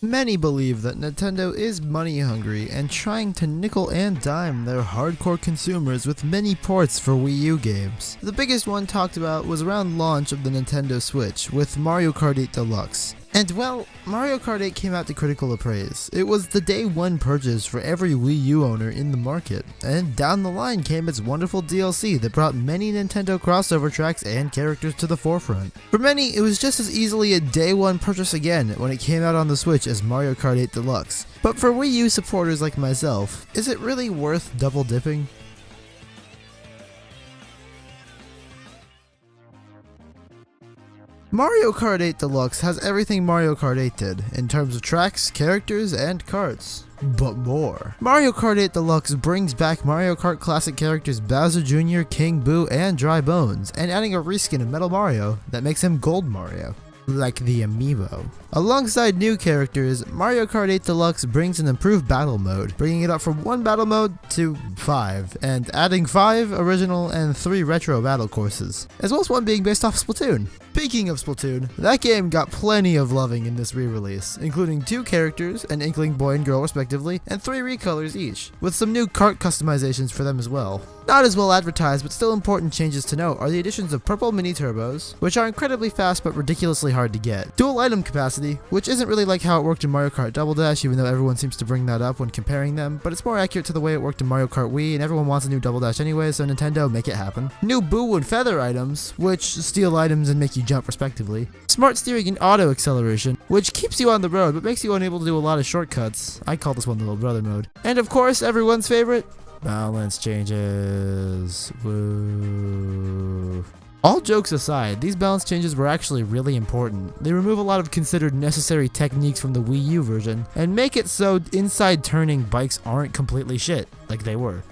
Many believe that Nintendo is money hungry and trying to nickel and dime their hardcore consumers with many ports for Wii U games. The biggest one talked about was around launch of the Nintendo Switch with Mario Kart 8 Deluxe. And well, Mario Kart 8 came out to critical praise. It was the day one purchase for every Wii U owner in the market, and down the line came its wonderful DLC that brought many Nintendo crossover tracks and characters to the forefront. For many, it was just as easily a day one purchase again when it came out on the Switch as Mario Kart 8 Deluxe. But for Wii U supporters like myself, is it really worth double dipping? Mario Kart 8 Deluxe has everything Mario Kart 8 did, in terms of tracks, characters, and karts. But more. Mario Kart 8 Deluxe brings back Mario Kart Classic characters Bowser Jr., King Boo, and Dry Bones, and adding a reskin of Metal Mario that makes him Gold Mario. Like the amiibo. Alongside new characters, Mario Kart 8 Deluxe brings an improved battle mode, bringing it up from 1 battle mode to 5, and adding 5 original and 3 retro battle courses, as well as one being based off Splatoon. Speaking of Splatoon, that game got plenty of loving in this re-release, including 2 characters, an Inkling boy and girl respectively, and 3 recolors each, with some new kart customizations for them as well. Not as well advertised, but still important changes to note are the additions of purple mini turbos, which are incredibly fast but ridiculously hard to get, dual item capacity, which isn't really like how it worked in Mario Kart Double Dash, even though everyone seems to bring that up when comparing them, but it's more accurate to the way it worked in Mario Kart Wii, and everyone wants a new Double Dash anyway, so Nintendo, make it happen. New Boo and Feather items, which steal items and make you jump respectively. Smart steering and auto acceleration, which keeps you on the road but makes you unable to do a lot of shortcuts. I call this one the little brother mode. And of course, everyone's favorite, balance changes. Woo. All jokes aside, these balance changes were actually really important. They remove a lot of considered necessary techniques from the Wii U version, and make it so inside turning bikes aren't completely shit, like they were.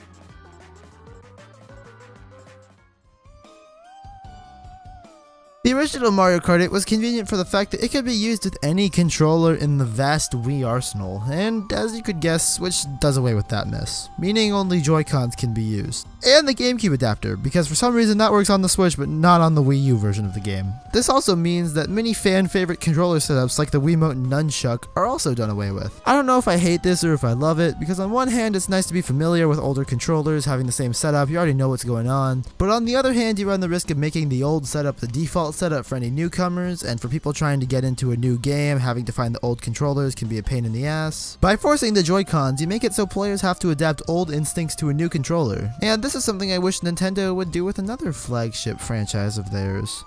The original Mario Kart 8 was convenient for the fact that it could be used with any controller in the vast Wii arsenal, and as you could guess, Switch does away with that mess, meaning only Joy-Cons can be used. And the GameCube adapter, because for some reason that works on the Switch but not on the Wii U version of the game. This also means that many fan-favorite controller setups like the Wiimote and Nunchuck are also done away with. I don't know if I hate this or if I love it, because on one hand it's nice to be familiar with older controllers having the same setup, you already know what's going on, but on the other hand you run the risk of making the old setup the default setup for any newcomers, and for people trying to get into a new game, having to find the old controllers can be a pain in the ass. By forcing the Joy-Cons, you make it so players have to adapt old instincts to a new controller, and this is something I wish Nintendo would do with another flagship franchise of theirs.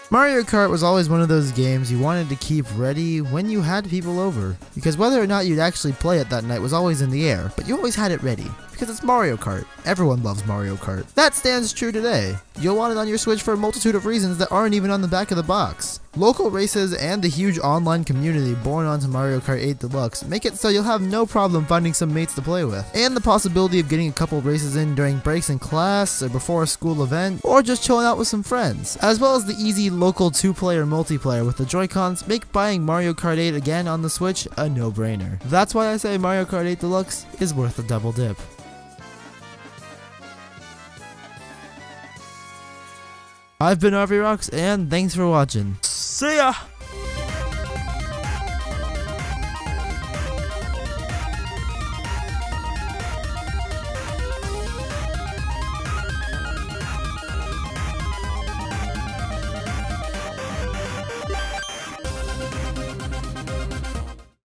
Mario Kart was always one of those games you wanted to keep ready when you had people over, because whether or not you'd actually play it that night was always in the air, but you always had it ready, because it's Mario Kart. Everyone loves Mario Kart. That stands true today. You'll want it on your Switch for a multitude of reasons that aren't even on the back of the box. Local races and the huge online community born onto Mario Kart 8 Deluxe make it so you'll have no problem finding some mates to play with, and the possibility of getting a couple races in during breaks in class or before a school event, or just chilling out with some friends, as well as the easy local 2-player multiplayer with the Joy-Cons make buying Mario Kart 8 again on the Switch a no-brainer. That's why I say Mario Kart 8 Deluxe is worth a double dip. I've been RVRocks, and thanks for watching. See ya!